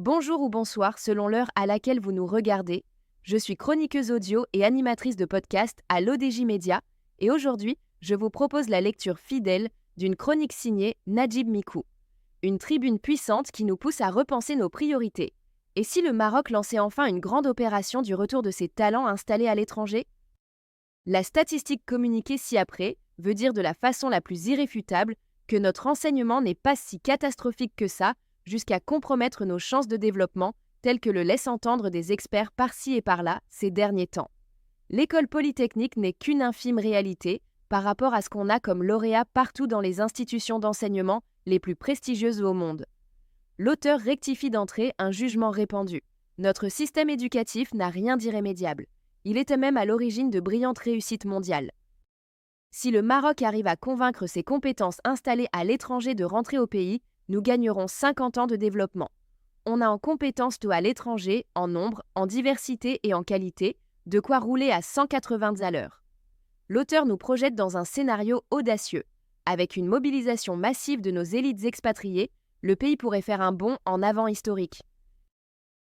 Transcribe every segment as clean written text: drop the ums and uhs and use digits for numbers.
Bonjour ou bonsoir selon l'heure à laquelle vous nous regardez. Je suis chroniqueuse audio et animatrice de podcast à l'ODJ Média et aujourd'hui, je vous propose la lecture fidèle d'une chronique signée Najib Mikou. Une tribune puissante qui nous pousse à repenser nos priorités. Et si le Maroc lançait enfin une grande opération du retour de ses talents installés à l'étranger? La statistique communiquée ci-après veut dire de la façon la plus irréfutable que notre enseignement n'est pas si catastrophique que ça, jusqu'à compromettre nos chances de développement, telles que le laissent entendre des experts par-ci et par-là ces derniers temps. L'école polytechnique n'est qu'une infime réalité par rapport à ce qu'on a comme lauréat partout dans les institutions d'enseignement les plus prestigieuses au monde. L'auteur rectifie d'entrée un jugement répandu. Notre système éducatif n'a rien d'irrémédiable. Il était même à l'origine de brillantes réussites mondiales. Si le Maroc arrive à convaincre ses compétences installées à l'étranger de rentrer au pays, nous gagnerons 50 ans de développement. On a en compétences tôt à l'étranger, en nombre, en diversité et en qualité, de quoi rouler à 180 à l'heure. L'auteur nous projette dans un scénario audacieux. Avec une mobilisation massive de nos élites expatriées, le pays pourrait faire un bond en avant historique.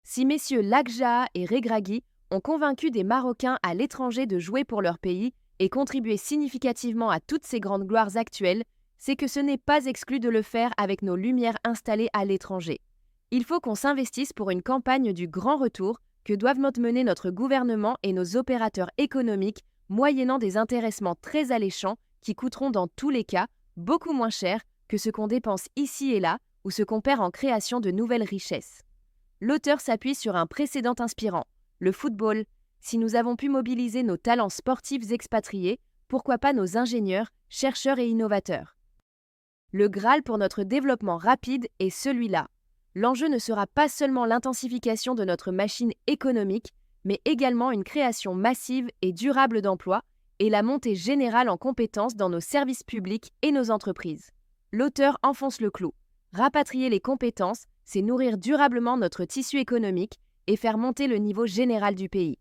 Si messieurs Lakjaha et Regragui ont convaincu des Marocains à l'étranger de jouer pour leur pays et contribuer significativement à toutes ces grandes gloires actuelles, c'est que ce n'est pas exclu de le faire avec nos lumières installées à l'étranger. Il faut qu'on s'investisse pour une campagne du grand retour que doivent mener notre gouvernement et nos opérateurs économiques, moyennant des intéressements très alléchants qui coûteront dans tous les cas beaucoup moins cher que ce qu'on dépense ici et là ou ce qu'on perd en création de nouvelles richesses. L'auteur s'appuie sur un précédent inspirant, le football. Si nous avons pu mobiliser nos talents sportifs expatriés, pourquoi pas nos ingénieurs, chercheurs et innovateurs? Le Graal pour notre développement rapide est celui-là. L'enjeu ne sera pas seulement l'intensification de notre machine économique, mais également une création massive et durable d'emplois et la montée générale en compétences dans nos services publics et nos entreprises. L'auteur enfonce le clou. Rapatrier les compétences, c'est nourrir durablement notre tissu économique et faire monter le niveau général du pays.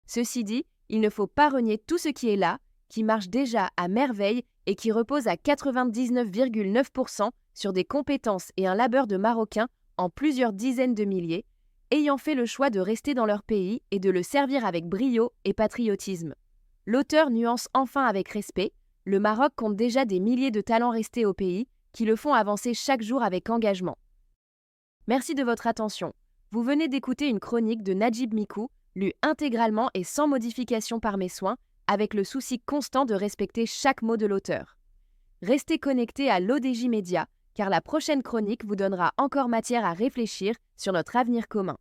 Ceci dit, il ne faut pas renier tout ce qui est là, qui marche déjà à merveille et qui repose à 99,9% sur des compétences et un labeur de Marocains en plusieurs dizaines de milliers, ayant fait le choix de rester dans leur pays et de le servir avec brio et patriotisme. L'auteur nuance enfin avec respect, le Maroc compte déjà des milliers de talents restés au pays qui le font avancer chaque jour avec engagement. Merci de votre attention. Vous venez d'écouter une chronique de Najib Mikou, lue intégralement et sans modification par mes soins, avec le souci constant de respecter chaque mot de l'auteur. Restez connectés à l'ODJ Média, car la prochaine chronique vous donnera encore matière à réfléchir sur notre avenir commun.